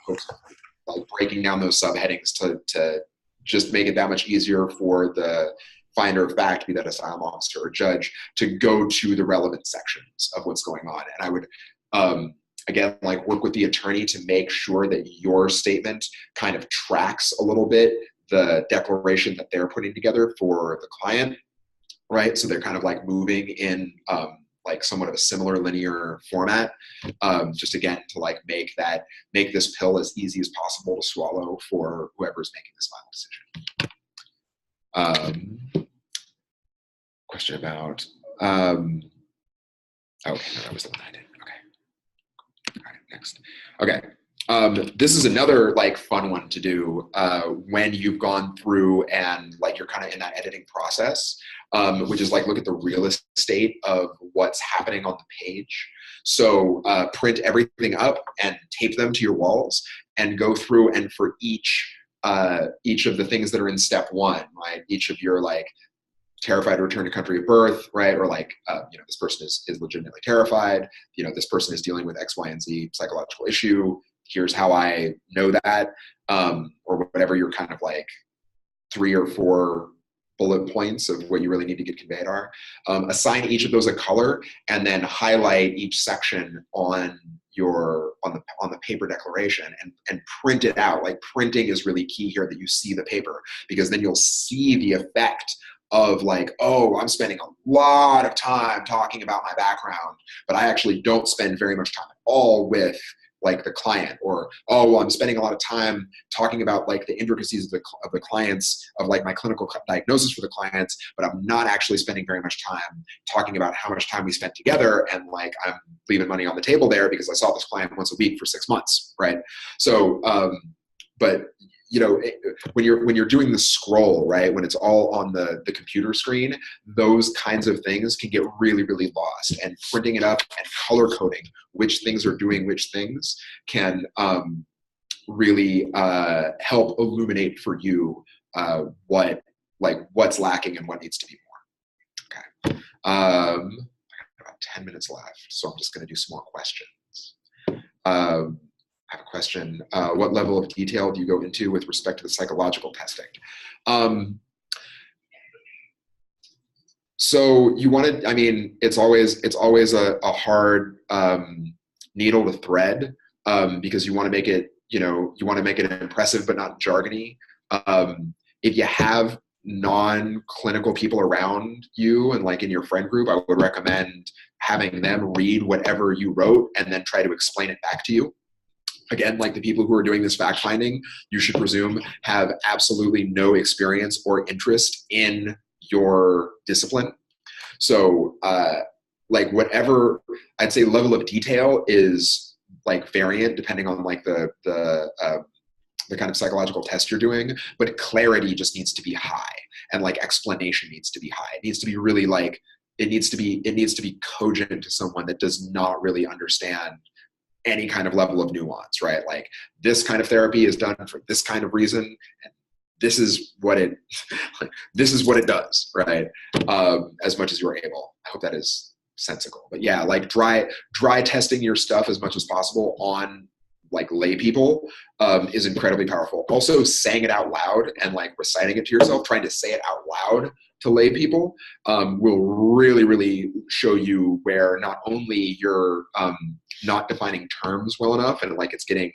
like breaking down those subheadings to just make it that much easier for the finder of fact, be that asylum officer or judge, to go to the relevant sections of what's going on. And I would, again, like work with the attorney to make sure that your statement kind of tracks a little bit the declaration that they're putting together for the client, right? So they're kind of like moving in like somewhat of a similar linear format, just again to like make this pill as easy as possible to swallow for whoever's making this final decision. Question about okay, no, that was the one I did. Okay, all right, next. Okay. This is another like fun one to do when you've gone through and like you're kind of in that editing process, which is like look at the real estate of what's happening on the page. So print everything up and tape them to your walls and go through, and for each of the things that are in step one, right? Each of your like terrified to return to country of birth, right? Or like, this person is legitimately terrified. This person is dealing with X, Y, and Z psychological issue. Here's how I know that, or whatever your kind of like 3 or 4 bullet points of what you really need to get conveyed are. Assign each of those a color, and then highlight each section on the paper declaration and print it out. Like printing is really key here, that you see the paper, because then you'll see the effect of like, oh, I'm spending a lot of time talking about my background, but I actually don't spend very much time at all with like the client, or, oh, well, I'm spending a lot of time talking about like the intricacies of the clients, of like my clinical diagnosis for the clients, but I'm not actually spending very much time talking about how much time we spent together, and like I'm leaving money on the table there because I saw this client once a week for 6 months, right? So, but when you're doing the scroll, right, when it's all on the computer screen, those kinds of things can get really, really lost. And printing it up and color coding which things are doing which things can really help illuminate for you what's lacking and what needs to be more. Okay, I got about 10 minutes left, so I'm just going to do some more questions. I have a question. What level of detail do you go into with respect to the psychological testing? So you want to, I mean, it's always a hard needle to thread, because you want to make it, you want to make it impressive but not jargony. If you have non-clinical people around you and like in your friend group, I would recommend having them read whatever you wrote and then try to explain it back to you. Again, like the people who are doing this fact finding, you should presume have absolutely no experience or interest in your discipline. So like whatever, I'd say level of detail is like variant depending on like the kind of psychological test you're doing, but clarity just needs to be high, and like explanation needs to be high. It needs to be really like, it needs to be cogent to someone that does not really understand any kind of level of nuance, right? Like this kind of therapy is done for this kind of reason, and this is what it does, right? As much as you're able. I hope that is sensical. But yeah, like dry testing your stuff as much as possible on like lay people is incredibly powerful. Also saying it out loud and like reciting it to yourself, trying to say it out loud to lay people will really, really show you where not only you're not defining terms well enough and like it's getting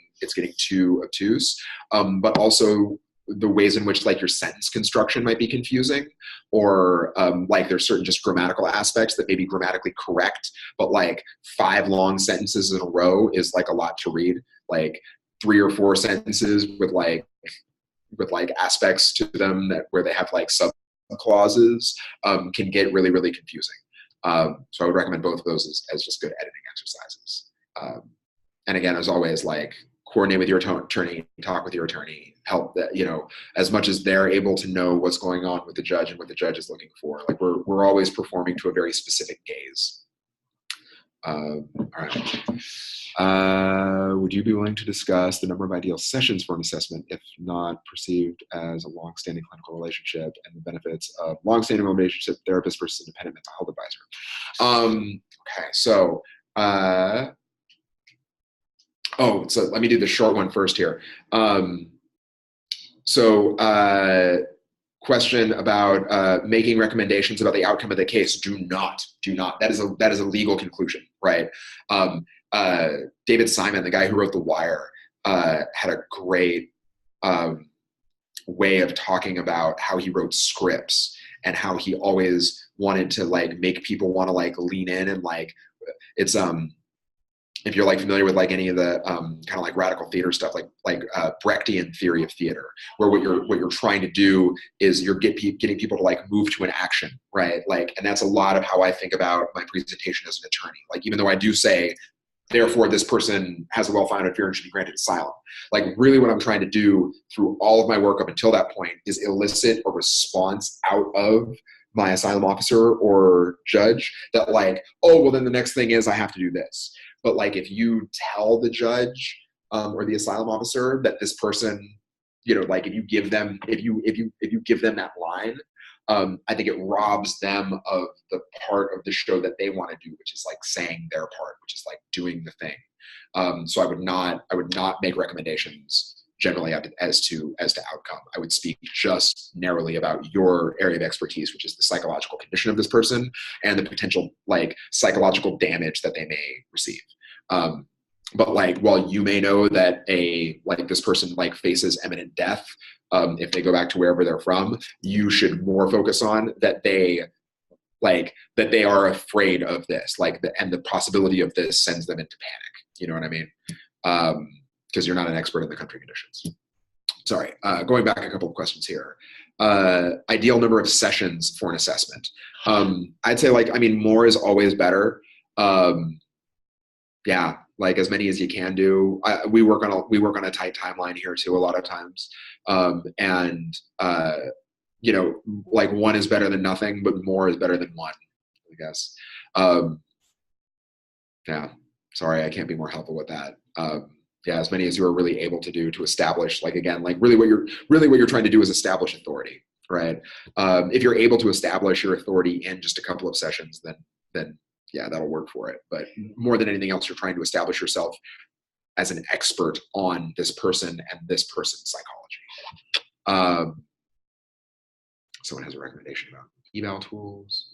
too obtuse, but also the ways in which like your sentence construction might be confusing, or like there's certain just grammatical aspects that may be grammatically correct, but like 5 long sentences in a row is like a lot to read. Like 3 or 4 sentences with like aspects to them that where they have like sub clauses can get really, really confusing. So I would recommend both of those as just good editing exercises. And again, as always, like coordinate with your attorney, talk with your attorney, help that, as much as they're able to know what's going on with the judge and what the judge is looking for. Like we're always performing to a very specific gaze. All right. Would you be willing to discuss the number of ideal sessions for an assessment, if not perceived as a long-standing clinical relationship, and the benefits of long-standing relationship therapist versus independent mental health advisor? Okay, so so let me do the short one first here. Question about making recommendations about the outcome of the case. Do not. That is a legal conclusion, right? David Simon, the guy who wrote The Wire, had a great way of talking about how he wrote scripts and how he always wanted to like make people want to like lean in, and like it's if you're like familiar with like any of the kind of like radical theater stuff, like Brechtian theory of theater, where what you're trying to do is you're getting people to like move to an action, right? Like, and that's a lot of how I think about my presentation as an attorney. Like, even though I do say, therefore this person has a well-founded fear and should be granted asylum, like really what I'm trying to do through all of my work up until that point is elicit a response out of my asylum officer or judge that like, oh, well then the next thing is I have to do this. But like, if you tell the judge or the asylum officer that this person, you know, like if you give them that line, I think it robs them of the part of the show that they want to do, which is like saying their part, which is like doing the thing. So I would not make recommendations generally as to outcome. I would speak just narrowly about your area of expertise, which is the psychological condition of this person and the potential like psychological damage that they may receive. But like, while you may know that this person like faces imminent death, if they go back to wherever they're from, you should more focus on that they are afraid of this, and the possibility of this sends them into panic. You know what I mean? Because you're not an expert in the country conditions. Sorry, going back a couple of questions here. Ideal number of sessions for an assessment. I'd say more is always better. Yeah, like as many as you can do. We work on a tight timeline here too a lot of times. You know, like one is better than nothing, but more is better than one, I guess. Yeah, sorry, I can't be more helpful with that. Yeah, as many as you are really able to do to establish, like, again, like really what you're trying to do is establish authority, right? If you're able to establish your authority in just a couple of sessions, then yeah, that'll work for it. But more than anything else, you're trying to establish yourself as an expert on this person and this person's psychology. Someone has a recommendation about eval tools.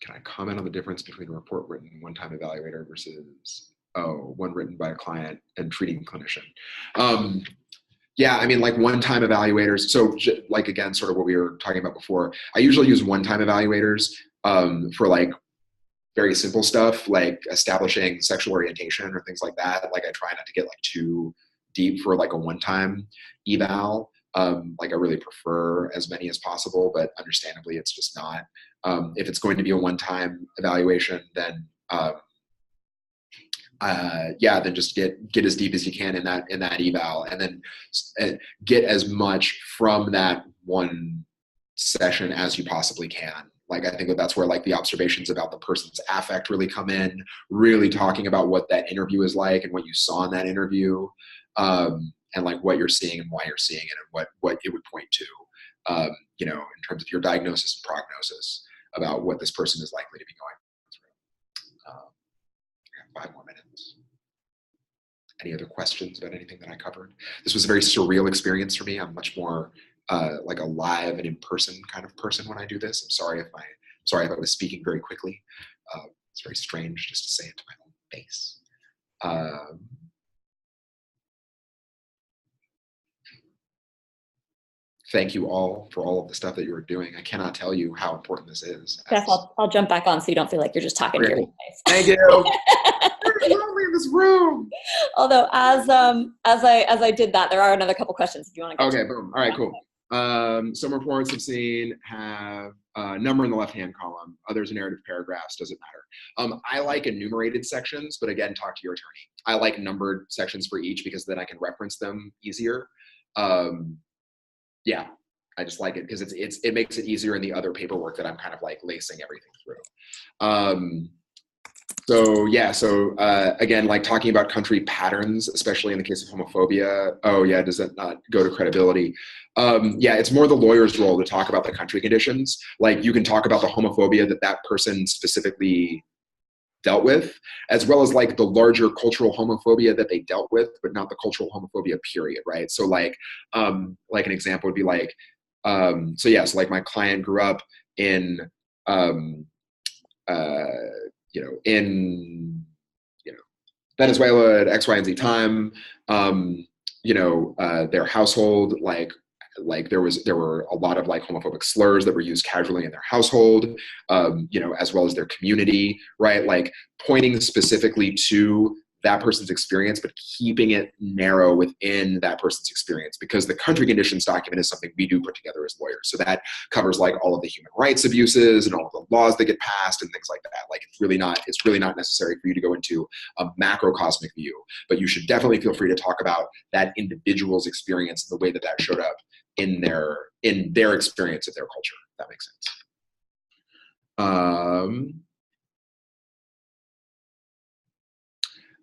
Can I comment on the difference between a report written one-time evaluator versus one written by a client and treating clinician? Yeah, I mean, like one-time evaluators. So like, again, sort of what we were talking about before, I usually use one-time evaluators for like very simple stuff, like establishing sexual orientation or things like that. Like I try not to get like too deep for like a one-time eval. Like I really prefer as many as possible, but understandably it's just not. If it's going to be a one-time evaluation, then yeah, then just get as deep as you can in that eval, and then get as much from that one session as you possibly can. Like I think that's where like the observations about the person's affect really come in, really talking about what that interview is like and what you saw in that interview, and like what you're seeing and why you're seeing it and what it would point to, you know, in terms of your diagnosis and prognosis about what this person is likely to be going through. 5 more minutes. Any other questions about anything that I covered? This was a very surreal experience for me. I'm much more like a live and in-person kind of person when I do this. I'm sorry if I was speaking very quickly. It's very strange just to say it to my own face. Thank you all for all of the stuff that you were doing. I cannot tell you how important this is. Jeff, I'll jump back on so you don't feel like you're just talking to your face. Thank you. There's lonely in this room. Although as I did that, there are another couple questions if you want to. Okay, boom. All right, cool. Some reports I've seen have a number in the left-hand column. Others are narrative paragraphs. Does it matter? I like enumerated sections, but again, talk to your attorney. I like numbered sections for each because then I can reference them easier. Yeah, I just like it because it makes it easier in the other paperwork that I'm kind of like lacing everything through. So yeah, again, like talking about country patterns, especially in the case of homophobia. Oh yeah, does that not go to credibility? Yeah, it's more the lawyer's role to talk about the country conditions. Like you can talk about the homophobia that person specifically dealt with, as well as like the larger cultural homophobia that they dealt with, but not the cultural homophobia period, right? So like an example would be like, so yes, like my client grew up in, in Venezuela at X, Y, and Z time. Their household like like there were a lot of like homophobic slurs that were used casually in their household, you know, as well as their community, right? Like pointing specifically to that person's experience, but keeping it narrow within that person's experience, because the country conditions document is something we do put together as lawyers. So that covers like all of the human rights abuses and all of the laws that get passed and things like that. Like it's really not necessary for you to go into a macrocosmic view, but you should definitely feel free to talk about that individual's experience and the way that that showed up in their experience of their culture. If that makes sense.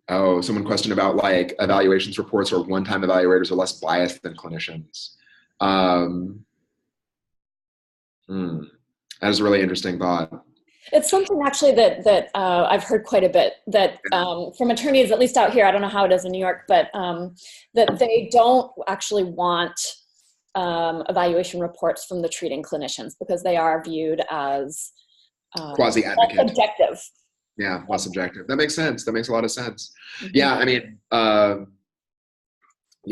Oh, someone questioned about like evaluations reports or one-time evaluators are less biased than clinicians. That is a really interesting thought. It's something actually that I've heard quite a bit, that from attorneys, at least out here, I don't know how it is in New York, but that they don't actually want evaluation reports from the treating clinicians because they are viewed as quasi-advocate. Objective. Yeah, less objective. That makes sense. That makes a lot of sense. Mm-hmm. Yeah,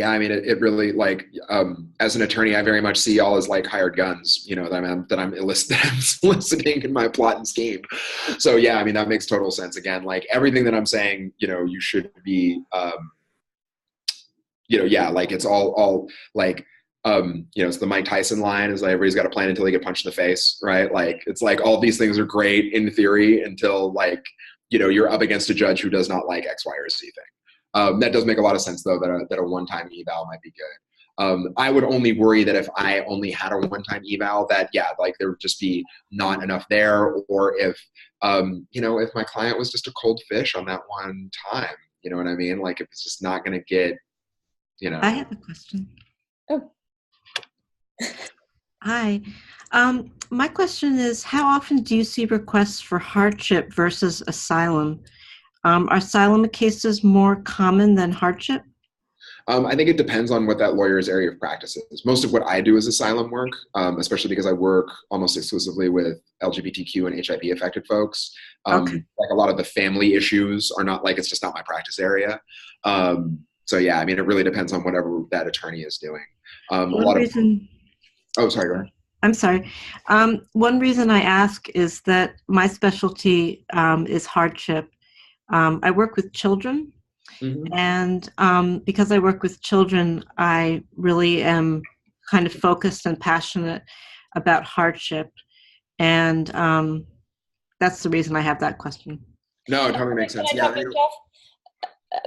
I mean, it really, like, as an attorney, I very much see y'all as like hired guns, you know, that I'm soliciting in my plot and scheme. So yeah, I mean, that makes total sense. Again, like everything that I'm saying, you know, you should be, you know, yeah, like it's all like, you know, it's the Mike Tyson line is like, everybody's got a plan until they get punched in the face, right? Like, it's like all these things are great in theory until like, you know, you're up against a judge who does not like X, Y, or Z thing. That does make a lot of sense though, that a one-time eval might be good. I would only worry that if I only had a one-time eval that, yeah, like there would just be not enough there, or if, you know, if my client was just a cold fish on that one time, you know what I mean? Like if it's just not going to get, you know. I have a question. Oh. Hi. My question is, how often do you see requests for hardship versus asylum? Are asylum cases more common than hardship? I think it depends on what that lawyer's area of practice is. Most of what I do is asylum work, especially because I work almost exclusively with LGBTQ and HIV affected folks. Okay. Like a lot of the family issues are not like, it's just not my practice area. So yeah, I mean, it really depends on whatever that attorney is doing. Oh, sorry, go ahead. I'm sorry. One reason I ask is that my specialty is hardship. I work with children, mm-hmm. and because I work with children, I really am kind of focused and passionate about hardship, and that's the reason I have that question. No, it totally makes sense. Yeah.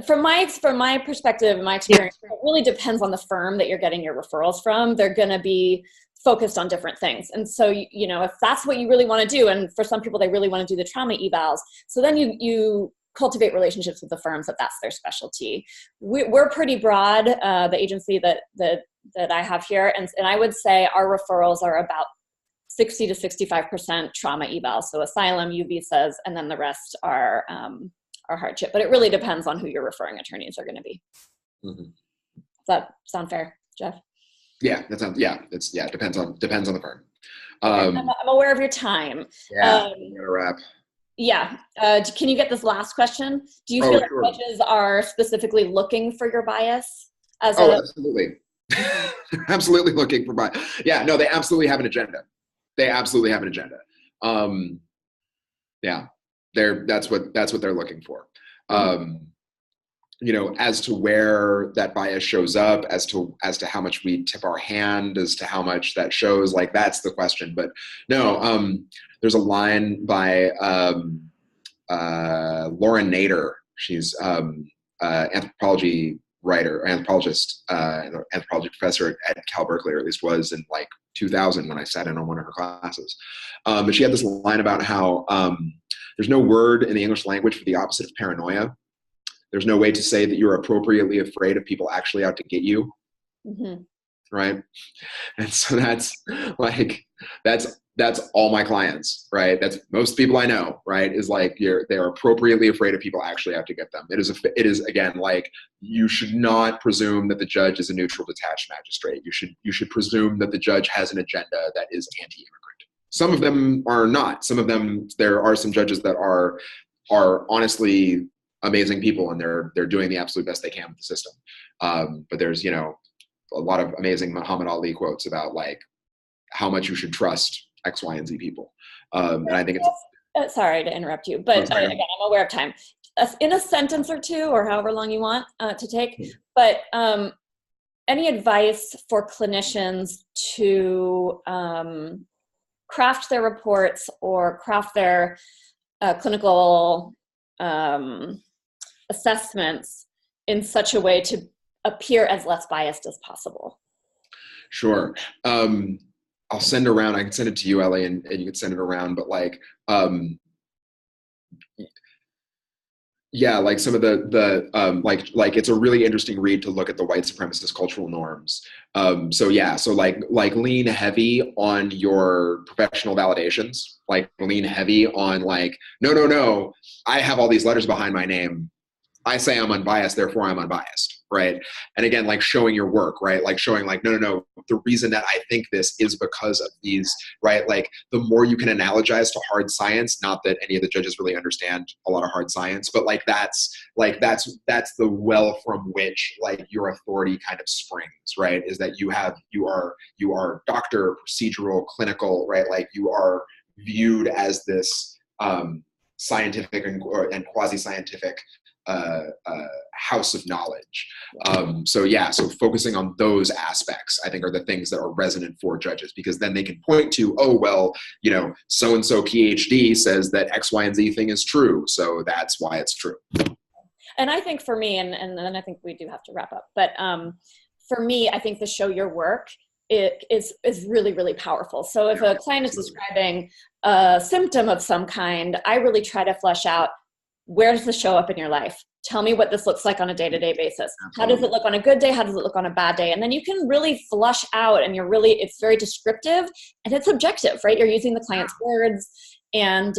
From my perspective, my experience, it really depends on the firm that you're getting your referrals from. They're going to be focused on different things. And so, you know, if that's what you really want to do, and for some people, they really want to do the trauma evals, so then you cultivate relationships with the firms that's their specialty. We're pretty broad, the agency that I have here. And I would say our referrals are about 60 to 65% trauma evals. So asylum, U visas, and then the rest are hardship. But it really depends on who your referring attorneys are going to be. Mm-hmm. Does that sound fair, Geoff? Yeah, that sounds, yeah, it depends on the firm. I'm aware of your time. Yeah, I'm gonna wrap. Yeah. Can you get this last question? Do you feel like judges are specifically looking for your bias? Absolutely. Absolutely looking for bias. Yeah, no, they absolutely have an agenda. Yeah, that's what they're looking for. You know, as to where that bias shows up, as to how much we tip our hand, as to how much that shows, like that's the question. But no, there's a line by Lauren Nader. She's anthropology writer, anthropologist, anthropology professor at Cal Berkeley, or at least was in like 2000 when I sat in on one of her classes. But she had this line about how there's no word in the English language for the opposite of paranoia. There's no way to say that you're appropriately afraid of people actually out to get you. Mm-hmm. Right. And so that's all my clients, right? That's most people I know, right? Is like they're appropriately afraid of people actually out to get them. It is again, like you should not presume that the judge is a neutral, detached magistrate. You should presume that the judge has an agenda that is anti-immigrant. Some of them are not. Some of them, there are some judges that are honestly amazing people, and they're doing the absolute best they can with the system. But there's, you know, a lot of amazing Muhammad Ali quotes about like how much you should trust X, Y, and Z people. And I think it's sorry to interrupt you, but again, I'm aware of time. In a sentence or two, or however long you want to take, but any advice for clinicians to craft their reports or craft their clinical assessments in such a way to appear as less biased as possible? Sure. I'll send around, I can send it to you, Ellie, and you can send it around, but like, yeah, like some of the like it's a really interesting read to look at the white supremacist cultural norms. So like lean heavy on your professional validations, like lean heavy on like, no, I have all these letters behind my name. I say I'm unbiased, therefore I'm unbiased, right? And again, like showing your work, right? Like showing like, no, the reason that I think this is because of these, right? Like the more you can analogize to hard science, not that any of the judges really understand a lot of hard science, but like that's the well from which like your authority kind of springs, right? Is that you are doctor, procedural, clinical, right? Like you are viewed as this scientific and quasi-scientific house of knowledge. So focusing on those aspects, I think, are the things that are resonant for judges, because then they can point to, oh, well, so-and-so PhD says that X, Y, and Z thing is true, so that's why it's true. And I think for me, and then I think we do have to wrap up, but for me, I think the show your work is really, really powerful. So if a client is describing a symptom of some kind, I really try to flesh out, where does this show up in your life? Tell me what this looks like on a day-to-day basis. How does it look on a good day? How does it look on a bad day? And then you can really flush out, and it's very descriptive and it's objective, right? You're using the client's words, and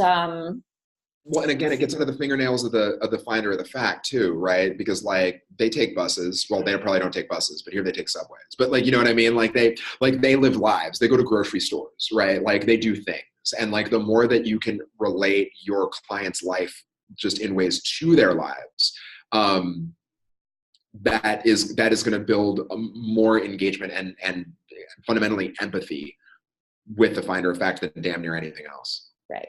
well, and again, it gets under the fingernails of the finder of the fact too, right? Because like they take buses. Well, they probably don't take buses, but here they take subways. But like, you know what I mean? Like they live lives. They go to grocery stores, right? Like they do things. And like the more that you can relate your client's life just in ways to their lives, that is going to build more engagement and fundamentally empathy with the finder of fact than damn near anything else. Right.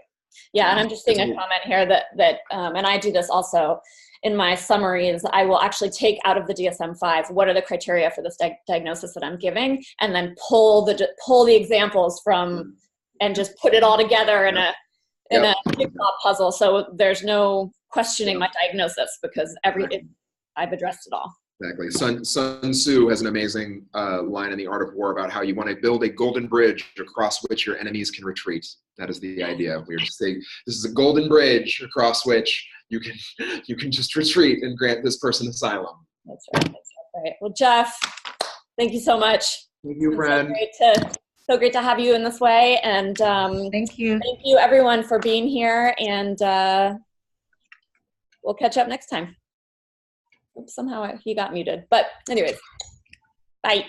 Yeah, and I'm just seeing a comment here that and I do this also in my summaries. I will actually take out of the DSM-5 what are the criteria for this diagnosis that I'm giving, and then pull the examples from and just put it all together in a jigsaw puzzle, so there's no questioning my diagnosis, because I've addressed it all. Exactly. Sun Tzu has an amazing line in The Art of War about how you want to build a golden bridge across which your enemies can retreat. That is the idea. We're just saying this is a golden bridge across which you can just retreat and grant this person asylum. That's right. Well, Geoff, thank you so much. Thank you, friend. So great to have you in this way, and thank you. Thank you everyone for being here, and we'll catch up next time. Oops, somehow he got muted, but anyways, bye.